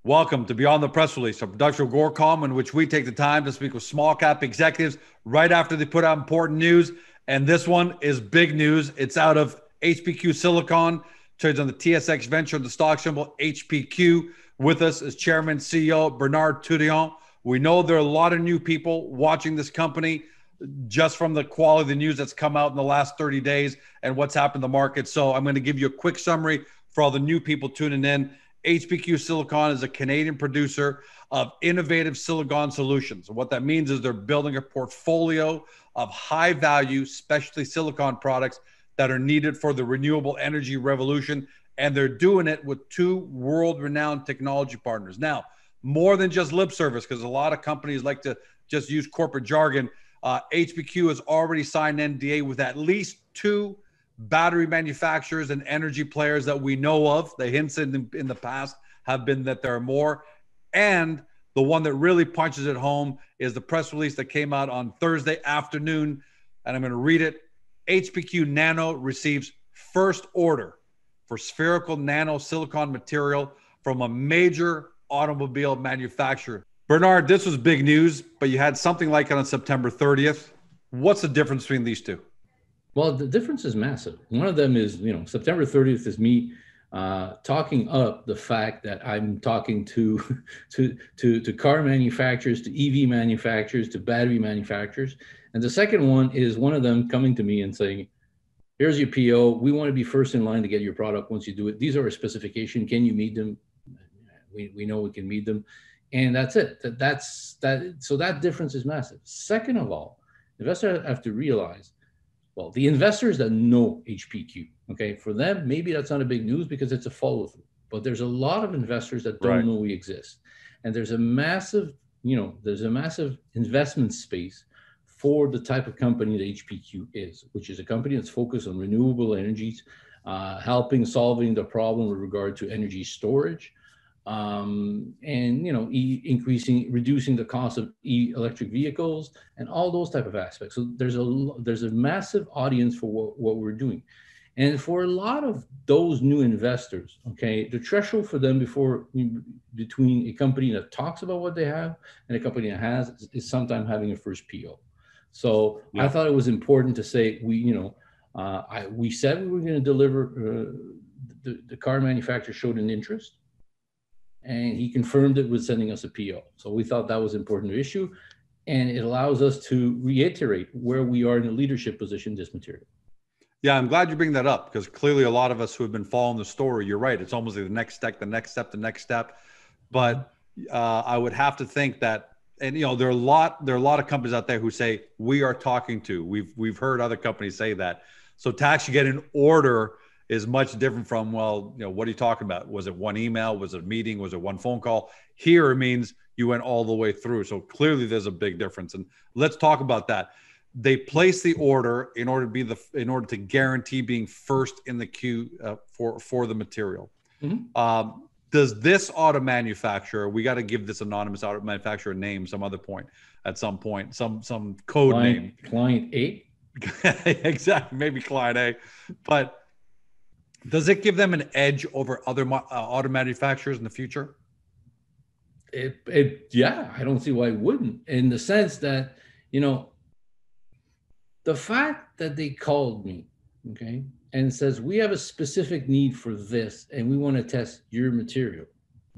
Welcome to Beyond the Press Release, a production of Gorecom, in which we take the time to speak with small cap executives right after they put out important news. And this one is big news. It's out of HPQ Silicon, trades on the TSX Venture, the stock symbol HPQ. With us is Chairman CEO Bernard Tourillon. We know there are a lot of new people watching this company just from the quality of the news that's come out in the last 30 days and what's happened in the market. So I'm going to give you a quick summary for all the new people tuning in. HPQ Silicon is a Canadian producer of innovative silicon solutions. What that means is they're building a portfolio of high-value specialty silicon products that are needed for the renewable energy revolution, and they're doing it with two world-renowned technology partners. Now, more than just lip service, because a lot of companies like to just use corporate jargon, HPQ has already signed an NDA with at least two battery manufacturers and energy players that we know of. The hints in the past have been that there are more. And the one that really punches it home is the press release that came out on Thursday afternoon. And I'm going to read it. HPQ Nano receives first order for spherical nano silicon material from a major automobile manufacturer. Bernard, this was big news, but you had something like it on September 30th. What's the difference between these two? Well, the difference is massive. One of them is, September 30th is me talking up the fact that I'm talking to car manufacturers, to EV manufacturers, to battery manufacturers. And the second one is one of them coming to me and saying, here's your PO. We want to be first in line to get your product once you do it. These are our specifications. Can you meet them? We know we can meet them. And that's it. So that difference is massive. Second of all, investors have to realize, well, the investors that know HPQ, okay, for them, maybe that's not a big news because it's a follow through. But there's a lot of investors that don't know we exist. And there's a massive, investment space for the type of company that HPQ is, which is a company that's focused on renewable energies, solving the problem with regard to energy storage, and reducing the cost of electric vehicles and all those type of aspects. So there's a massive audience for what we're doing, and for a lot of those new investors, okay, the threshold for them between a company that talks about what they have and a company that has is sometimes having a first PO. So I thought it was important to say we said we were going to deliver. The car manufacturer showed an interest, and he confirmed it with sending us a PO. So we thought that was an important issue, and it allows us to reiterate where we are in a leadership position in this material. Yeah, I'm glad you bring that up, because clearly a lot of us who have been following the story, you're right. It's almost like the next step, the next step, the next step. But I would have to think that, and there are a lot of companies out there who say we are talking to. We've heard other companies say that. So to actually get an order is much different from, what are you talking about? Was it one email? Was it a meeting? Was it one phone call? Here it means you went all the way through. So clearly there's a big difference. And let's talk about that. They place the order in order to guarantee being first in the queue for the material. Mm-hmm. Does this auto manufacturer, we got to give this anonymous auto manufacturer a name, some code name. Client A? Exactly, maybe client A. But does it give them an edge over other auto manufacturers in the future? Yeah, I don't see why it wouldn't. In the sense that, the fact that they called me, okay, and says, we have a specific need for this, and we want to test your material,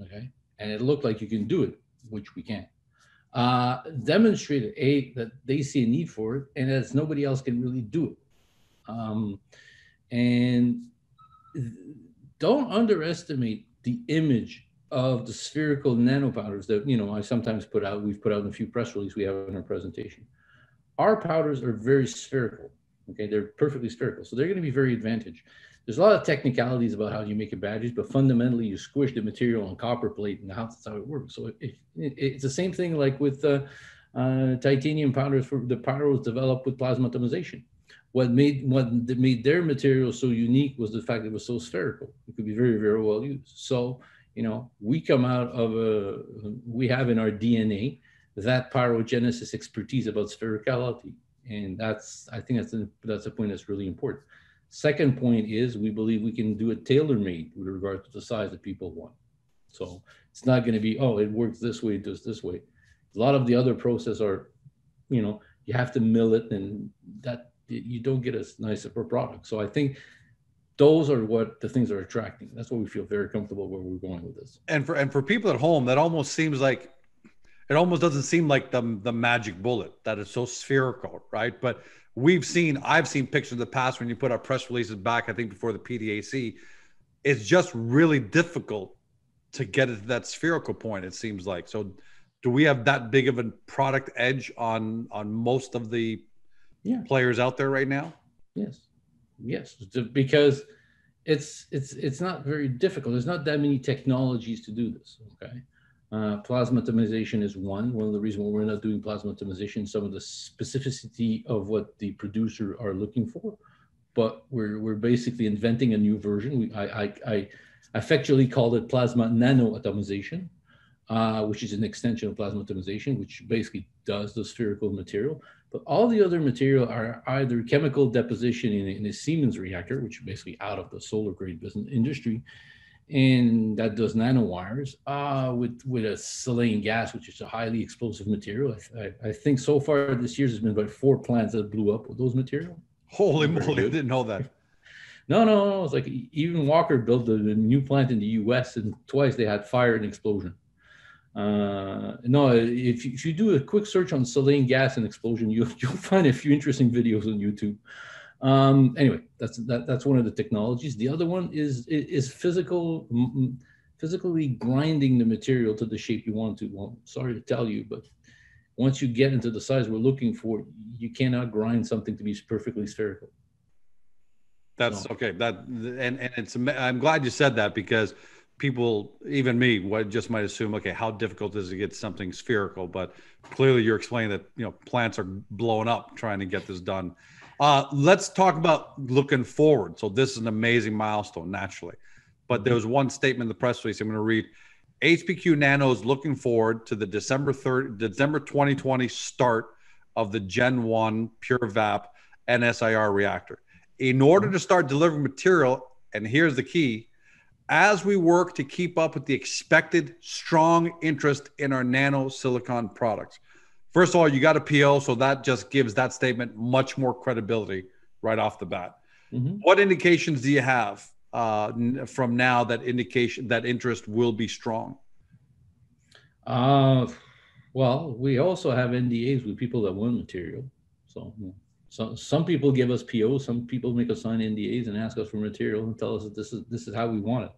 okay, and it looked like you can do it, which we can, demonstrated, that they see a need for it, and that nobody else can really do it. And don't underestimate the image of the spherical nanopowders that, I sometimes we've put out in a few press releases we have in our presentation. Our powders are very spherical, okay? They're perfectly spherical, so they're going to be very advantaged. There's a lot of technicalities about how you make your batteries, but fundamentally you squish the material on copper plate, and that's how it works. So it's the same thing like with titanium powders. The powder was developed with plasma atomization. What made their material so unique was the fact that it was so spherical. It could be very, very well used. So, we come out of we have in our DNA that pyrogenesis expertise about sphericality. And I think that's a point that's really important. Second point is we believe we can do it tailor-made with regard to the size that people want. So It's not going to be, oh, it works this way, it does this way. A lot of the other process are, you know, you have to mill it, and that you don't get as nice of a product. So I think those are what the things are attracting. That's why we feel very comfortable where we're going with this. And for people at home, that almost seems like, it almost doesn't seem like the magic bullet, that it's so spherical, right? But I've seen pictures in the past when you put out press releases back, I think before the PDAC, it's just really difficult to get it to that spherical point, it seems like. So do we have that big of a product edge on most of the players out there right now? Yes, because it's not very difficult. There's not that many technologies to do this, okay? Plasma atomization is one of the reasons why we're not doing plasma atomization, some of the specificity of what the producer are looking for, but we're basically inventing a new version. I affectionately called it plasma nano atomization, which is an extension of plasma atomization, which basically does the spherical material. But all the other material are either chemical deposition in a Siemens reactor, which is basically out of the solar grade business industry, and that does nanowires, with a saline gas, which is a highly explosive material. I think so far this year there's been about 4 plants that blew up with those material. Holy moly, I didn't know that. No. It's like even Walker built a new plant in the US, and twice they had fire and explosion. No, if you do a quick search on saline gas and explosion, you'll find a few interesting videos on YouTube. Anyway, that's one of the technologies. The other one is physically grinding the material to the shape you want to. Well, sorry to tell you, but once you get into the size we're looking for, you cannot grind something to be perfectly spherical. That's okay. I'm glad you said that, because people, even me, just might assume, okay, how difficult is it to get something spherical? But clearly you're explaining that, you know, plants are blowing up trying to get this done. Let's talk about looking forward. So this is an amazing milestone, naturally. But there was one statement in the press release I'm going to read. HPQ Nano is looking forward to the December 2020 start of the Gen 1 Pure VAP NSIR reactor. In order to start delivering material, and here's the key, as we work to keep up with the expected strong interest in our nano silicon products. First of all, you got a PO, so that just gives that statement much more credibility right off the bat. What indications do you have from now that interest will be strong? Well, we also have NDAs with people that want material. So some people give us POs, some people make us sign NDAs and ask us for material and tell us that this is how we want it.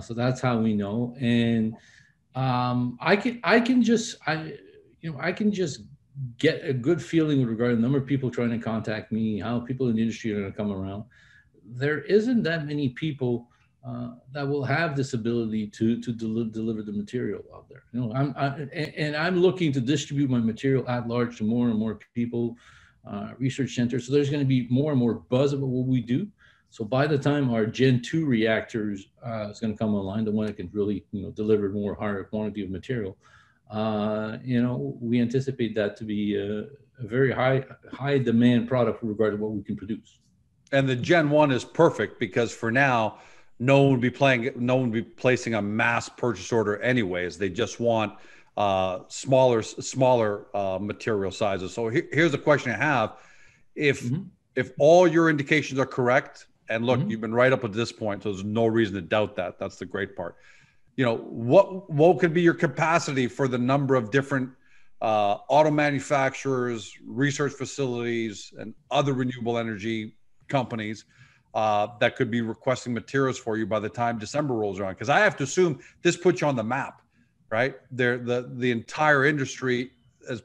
So that's how we know. And I can just get a good feeling with regard to the number of people trying to contact me, how people in the industry are going to come around. There isn't that many people that will have this ability to deliver the material out there. You know, I'm looking to distribute my material at large to more and more people, research centers. So there's going to be more and more buzz about what we do. So by the time our Gen 2 reactors is going to come online, the one that can really, you know, deliver more higher quantity of material, you know, we anticipate that to be a very high demand product with regard to what we can produce. And the Gen 1 is perfect, because for now, no one would be placing a mass purchase order anyways. They just want smaller material sizes. So here's the question I have. If all your indications are correct, and look, you've been right up at this point, so there's no reason to doubt that. That's the great part. You know, what could be your capacity for the number of different auto manufacturers, research facilities, and other renewable energy companies that could be requesting materials for you by the time December rolls around? Because I have to assume this puts you on the map, right? The entire industry has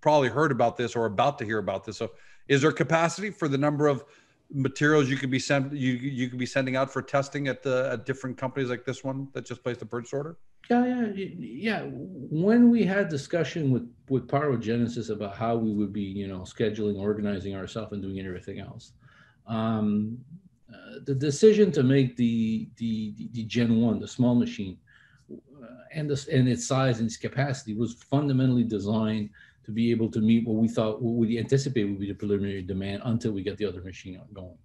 probably heard about this or about to hear about this. So is there capacity for the number of materials you could be sending out for testing at different companies like this one that just placed a purchase order? Yeah. When we had discussion with Pyrogenesis about how we would be, you know, scheduling, organizing ourselves, and doing everything else, the decision to make the Gen 1, the small machine, and its size and its capacity was fundamentally designed to be able to meet what we anticipate would be the preliminary demand until we get the other machine going.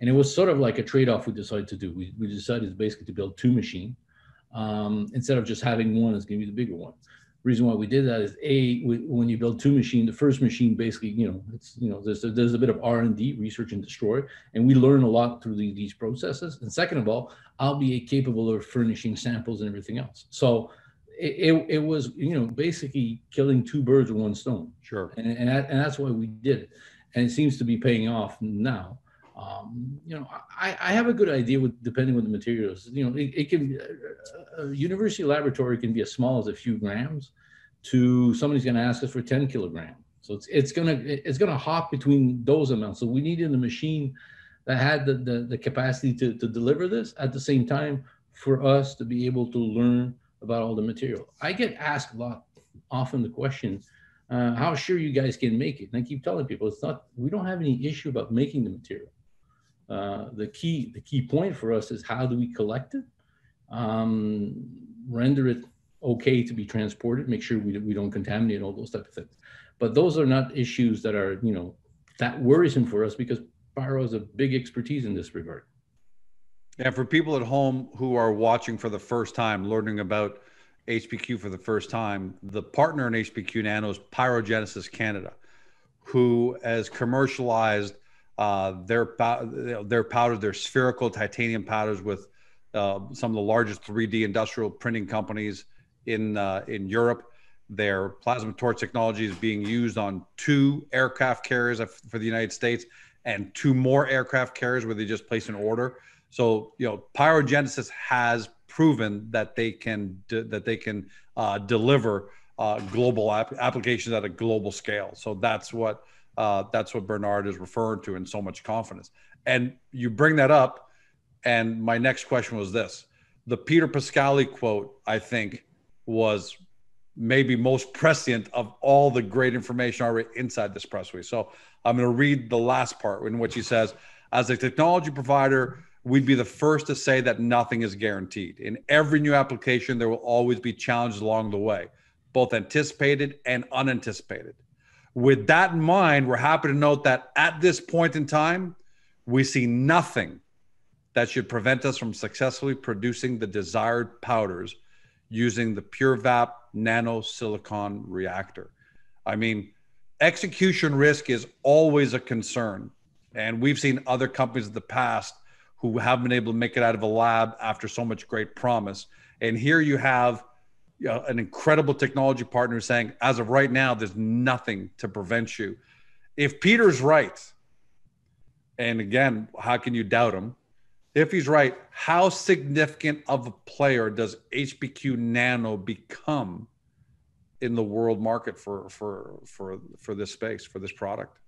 And it was sort of like a trade-off we decided to do. We decided basically to build 2 machines. instead of just having one that's going to be the bigger one. The reason why we did that is when you build two machines, the first machine basically, there's a bit of R&D, research and destroy, and we learn a lot through these processes. And second of all, I'll be capable of furnishing samples and everything else. So it was, basically killing two birds with one stone. Sure. And that's why we did it. And it seems to be paying off now. I have a good idea depending on the materials. It can a university laboratory can be as small as a few grams to somebody's going to ask us for 10 kilograms. So it's gonna hop between those amounts. So we needed a machine that had the capacity to deliver this at the same time for us to be able to learn about all the material. I get asked often the question, how sure you guys can make it? And I keep telling people, we don't have any issue about making the material. The key point for us is how do we collect it, render it okay to be transported, make sure we don't contaminate, all those type of things. But those are not issues that are, that worrisome for us, because Pyro has a big expertise in this regard. And for people at home who are watching for the first time, learning about HPQ for the first time, the partner in HPQ Nano is Pyrogenesis Canada, who has commercialized their powders, their spherical titanium powders with some of the largest 3D industrial printing companies in Europe. Their plasma torch technology is being used on 2 aircraft carriers for the United States and 2 more aircraft carriers where they just place an order. So, Pyrogenesis has proven that they can deliver global applications at a global scale. So that's what Bernard is referring to in so much confidence. And you bring that up, and my next question was this: the Peter Pascali quote, I think, was maybe most prescient of all the great information already inside this press release. So I'm going to read the last part in which he says, as a technology provider, we'd be the first to say that nothing is guaranteed. In every new application, there will always be challenges along the way, both anticipated and unanticipated. With that in mind, we're happy to note that at this point in time, we see nothing that should prevent us from successfully producing the desired powders using the PureVap nano silicon reactor. I mean, execution risk is always a concern. And we've seen other companies in the past who haven't been able to make it out of a lab after so much great promise. And here you have an incredible technology partner saying, as of right now, there's nothing to prevent you. If Peter's right, and again, how can you doubt him? If he's right, how significant of a player does HPQ Nano become in the world market for this space, for this product?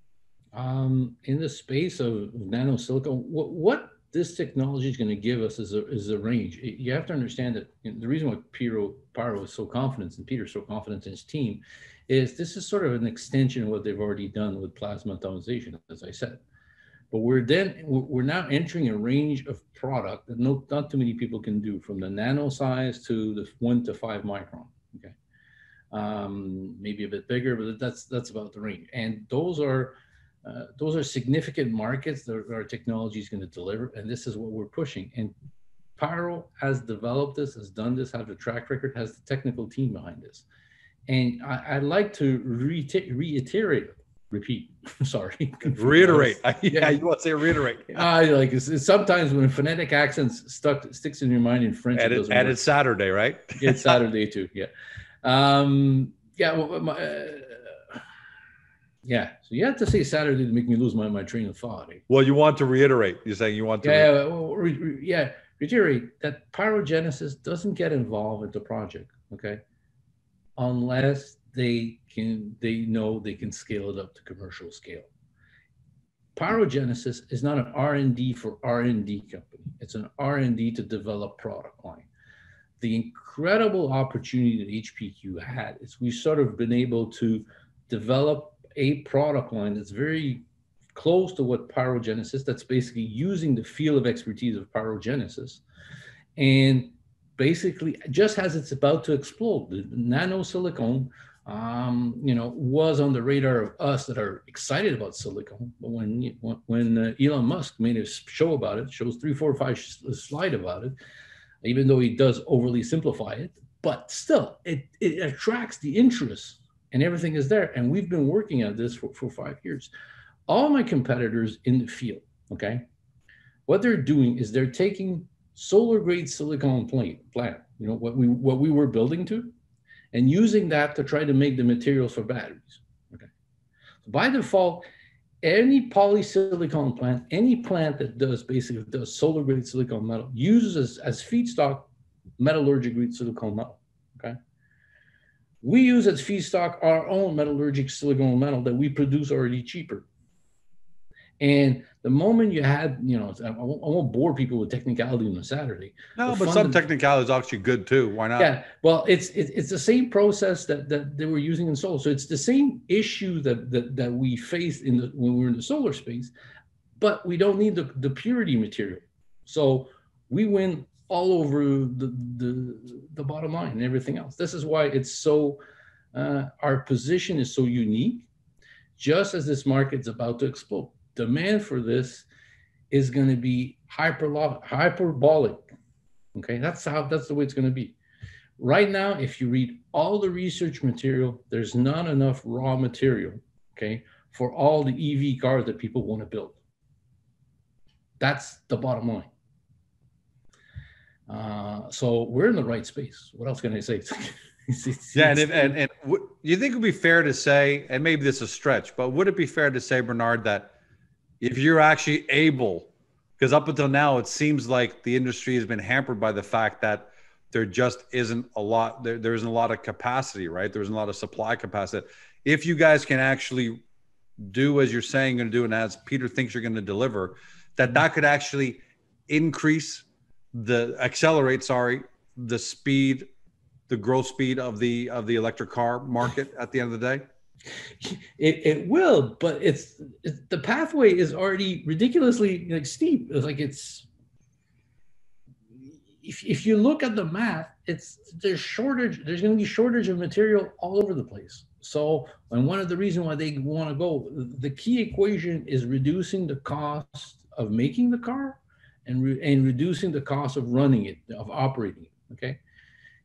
In the space of nano silicon, what this technology is going to give us is a range. You have to understand that the reason why Pyro is so confident, and Peter's so confident in his team, is this is sort of an extension of what they've already done with plasma atomization, as I said. But we're now entering a range of product that not too many people can do, from the nano size to the 1 to 5 micron. Okay, maybe a bit bigger, but that's about the range. And those are significant markets that our technology is going to deliver, and this is what we're pushing. And Pyro has developed this, has done this, has a track record, has the technical team behind this. And I'd like to reiterate. Reiterate. Yeah, you want to say reiterate. It's sometimes when a phonetic accent sticks in your mind in French. And it's Saturday, right? It's Saturday too. Yeah. Yeah. So you have to say Saturday to make me lose my train of thought. Well, you want to reiterate. You're saying you want to. Reiterate that Pyrogenesis doesn't get involved in the project, okay, unless they know they can scale it up to commercial scale. Pyrogenesis is not an R&D for R&D company. It's an R&D to develop product line. The incredible opportunity that HPQ had is we've sort of been able to develop a product line that's very close to what Pyrogenesis, that's basically using the field of expertise of Pyrogenesis, and basically just as it's about to explode. The nano silicon was on the radar of us that are excited about silicon. But when Elon Musk made a show about it, shows 3, 4, 5 slide about it, even though he does overly simplify it. But still, it attracts the interest and everything is there. And we've been working at this for 5 years. All my competitors in the field, okay, what they're doing is they're taking solar grade silicon plant, you know, what we were building to, and using that to try to make the materials for batteries. Okay. So by default, any polysilicon plant, any plant that does solar grade silicon metal uses as feedstock metallurgic grade silicon metal. Okay. We use as feedstock our own metallurgic silicon metal that we produce already cheaper. And the moment you had, you know, I won't bore people with technicality on a Saturday. No, but some technicality is actually good too. Why not? Yeah, well, it's the same process that they were using in solar. So it's the same issue that we faced when we were in the solar space, but we don't need the purity material. So we win all over the bottom line and everything else. This is why it's so, our position is so unique, just as this market's about to explode. Demand for this is going to be hyperbolic. Okay, that's the way it's going to be. Right now, if you read all the research material, there's not enough raw material, okay, for all the EV cars that people want to build. That's the bottom line. So we're in the right space. What else can I say? Yeah, and you think it would be fair to say, and maybe this is a stretch, but would it be fair to say, Bernard, that if you're actually able, because up until now, it seems like the industry has been hampered by the fact that there just isn't a lot, there isn't a lot of capacity, right? There isn't a lot of supply capacity. If you guys can actually do as you're saying you're going to do, and as Peter thinks you're going to deliver, that could actually accelerate the speed, the growth speed of the electric car market at the end of the day? It will, but the pathway is already ridiculously steep. It's like if you look at the math, there's shortage. There's going to be shortage of material all over the place. So, and one of the reasons why they want to go, the key equation is reducing the cost of making the car and reducing the cost of running it, of operating it. Okay.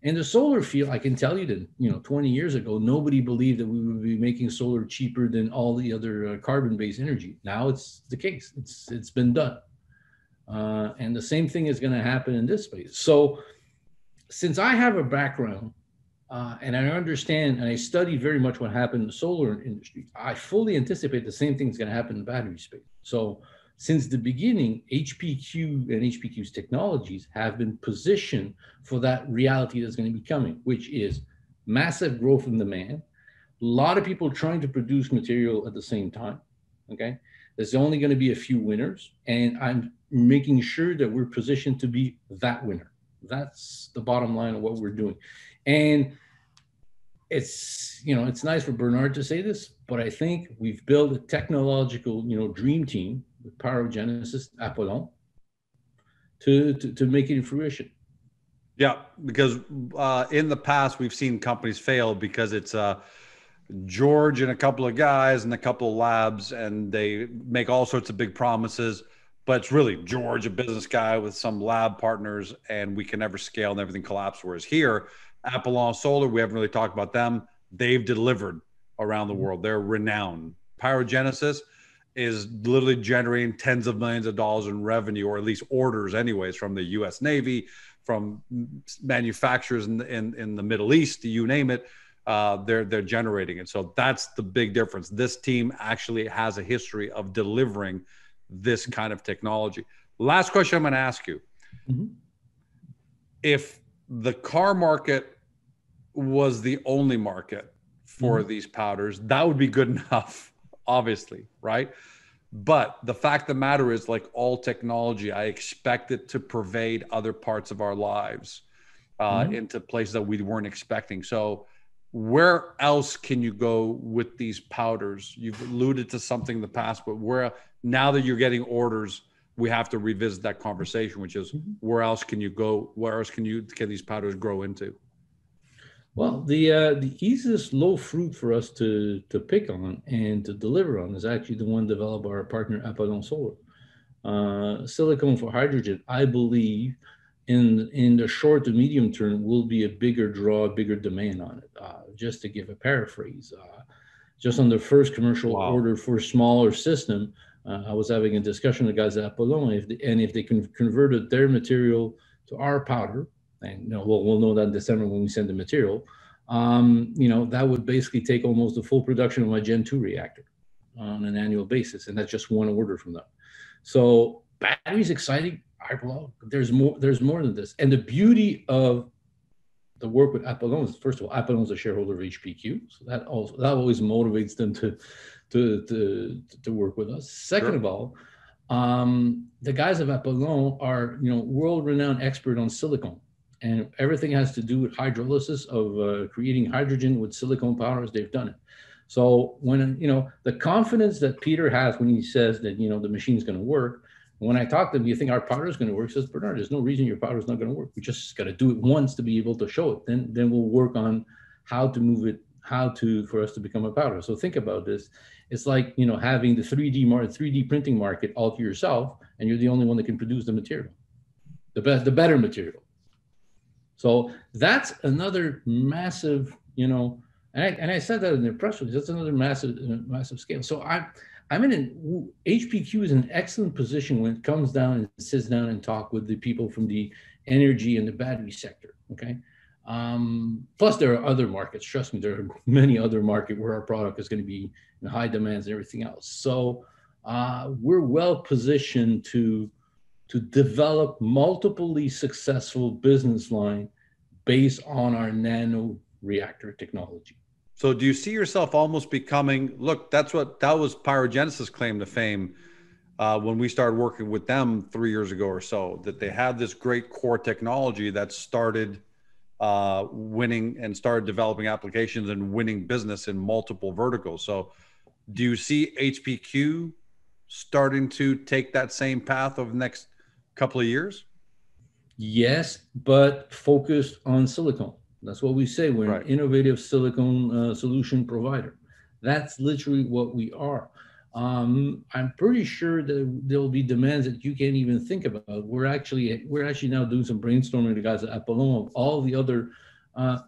In the solar field, I can tell you that 20 years ago, nobody believed that we would be making solar cheaper than all the other carbon-based energy. Now it's the case. It's been done, and the same thing is going to happen in this space. So, since I have a background and I understand and I study very much what happened in the solar industry, I fully anticipate the same thing is going to happen in the battery space. So, since the beginning, HPQ and HPQ's technologies have been positioned for that reality that's going to be coming, which is massive growth in demand, a lot of people trying to produce material at the same time, okay? There's only going to be a few winners, and I'm making sure that we're positioned to be that winner. That's the bottom line of what we're doing. And it's nice for Bernard to say this, but I think we've built a technological, dream team with Pyrogenesis, Apollon, to make it in fruition. Yeah, because in the past we've seen companies fail because it's George and a couple of guys and a couple of labs, and they make all sorts of big promises, but it's really George, a business guy with some lab partners, and we can never scale and everything collapses. Whereas here, Apollon Solar, we haven't really talked about them. They've delivered around the world. They're renowned. Pyrogenesis is literally generating tens of millions of dollars in revenue, or at least orders anyways, from the US Navy, from manufacturers in the Middle East, you name it, they're generating it. So that's the big difference. This team actually has a history of delivering this kind of technology. Last question I'm going to ask you. Mm-hmm. If the car market was the only market for these powders, that would be good enough, obviously, right? But the fact of the matter is, like all technology, I expect it to pervade other parts of our lives into places that we weren't expecting. So where else can you go with these powders? You've alluded to something in the past, but now that you're getting orders, we have to revisit that conversation, which is where else can you go? Where else can these powders grow into? Well, the easiest low fruit for us to pick on and to deliver on is actually the one developed by our partner Apollon Solar. Silicon for hydrogen, I believe, in the short to medium term will be a bigger draw, a bigger demand on it. Just to give a paraphrase, just on the first commercial order for smaller system, I was having a discussion with the guys at Apollon, if they converted their material to our powder, and we'll know that in December when we send the material, that would basically take almost the full production of my Gen 2 reactor on an annual basis, and that's just one order from them. So battery's exciting. There's more than this. And the beauty of the work with Apollon is, first of all, Apollon is a shareholder of HPQ, so that always motivates them to work with us. Second of all, the guys of Apollon are world-renowned expert on silicon, and everything has to do with hydrolysis of creating hydrogen with silicon powders. They've done it. So when the confidence that Peter has when he says that the machine's going to work. When I talk to him, you think our powder is going to work? He says, Bernard, there's no reason your powder is not going to work. We just got to do it once to be able to show it. Then we'll work on how to move it, for us to become a powder. So think about this. It's like, having the 3D printing market all to yourself, and you're the only one that can produce the material, the better material. So that's another massive, and I said that in the press release, that's another massive scale. So HPQ is in an excellent position when it comes down and sits down and talk with the people from the energy and the battery sector. Okay. Plus there are other markets. Trust me, there are many other markets where our product is going to be in high demands and everything else. So we're well positioned to develop multiply successful business line based on our nano reactor technology. So do you see yourself almost becoming, look, that was Pyrogenesis' claim to fame when we started working with them 3 years ago or so, that they had this great core technology that started winning and started developing applications and winning business in multiple verticals. So do you see HPQ starting to take that same path over the next couple of years? Yes, but focused on silicon. That's what we say. We're an innovative silicon solution provider. That's literally what we are. I'm pretty sure that there'll be demands that you can't even think about. We're actually now doing some brainstorming with the guys at Apollon of all the other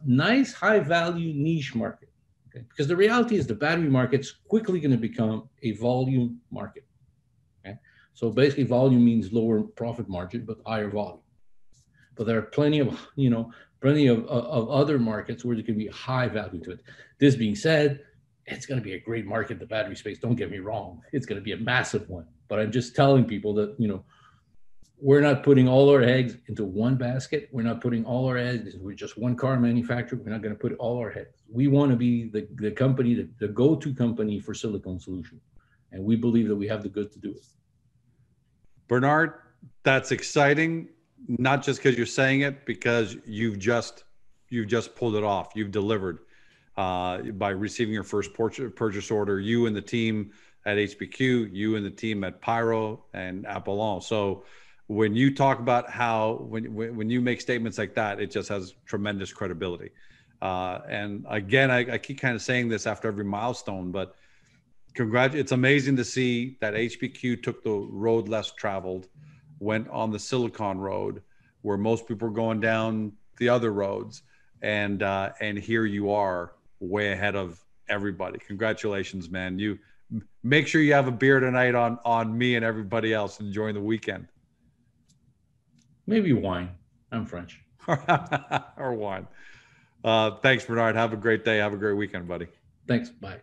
nice high value niche market. Okay? Because the reality is the battery market's quickly going to become a volume market. Okay? So basically volume means lower profit margin, but higher volume. But there are plenty of other markets where there can be high value to it. This being said, it's going to be a great market, the battery space. Don't get me wrong. It's going to be a massive one. But I'm just telling people that, we're not putting all our eggs into one basket. We're not putting all our eggs with just one car manufacturer. We're not going to put all our eggs. We want to be the company, the go-to company for silicon solution. And we believe that we have the goods to do it. Bernard, that's exciting. Not just because you're saying it, because you've just pulled it off. You've delivered by receiving your first purchase order. You and the team at HPQ, you and the team at Pyro and Apollon. So when you talk about when you make statements like that, it just has tremendous credibility. And again, I keep kind of saying this after every milestone, but it's amazing to see that HPQ took the road less traveled, went on the silicon road where most people are going down the other roads. And here you are way ahead of everybody. Congratulations, man. You make sure you have a beer tonight on me and everybody else enjoying the weekend. Maybe wine. I'm French. Or wine. Thanks, Bernard. Have a great day. Have a great weekend, buddy. Thanks. Bye.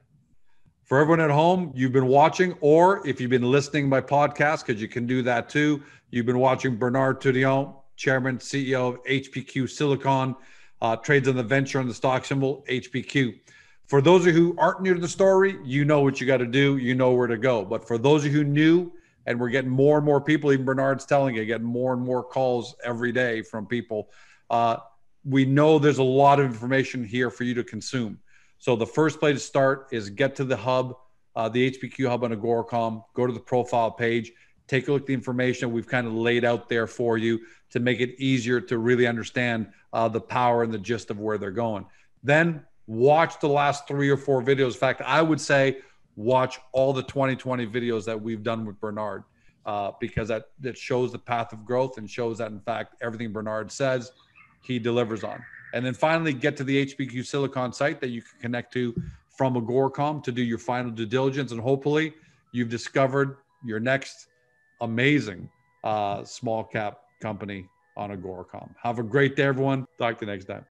For everyone at home, you've been watching, or if you've been listening by podcast, because you can do that too, you've been watching Bernard Tourillon, Chairman, CEO of HPQ Silicon, trades on the venture on the stock symbol HPQ. For those of you who aren't new to the story, you know what you got to do. You know where to go. But for those of you who knew, and we're getting more and more people, even Bernard's telling you, getting more and more calls every day from people. We know there's a lot of information here for you to consume. So the first place to start is get to the hub, the HPQ hub on Agoracom, go to the profile page, take a look at the information we've kind of laid out there for you to make it easier to really understand the power and the gist of where they're going. Then watch the last 3 or 4 videos. In fact, I would say watch all the 2020 videos that we've done with Bernard. because that shows the path of growth and shows that, in fact, everything Bernard says, he delivers on. And then finally, get to the HPQ Silicon site that you can connect to from Agoracom to do your final due diligence. And hopefully you've discovered your next amazing small cap company on Agoracom. Have a great day, everyone. Talk to you next time.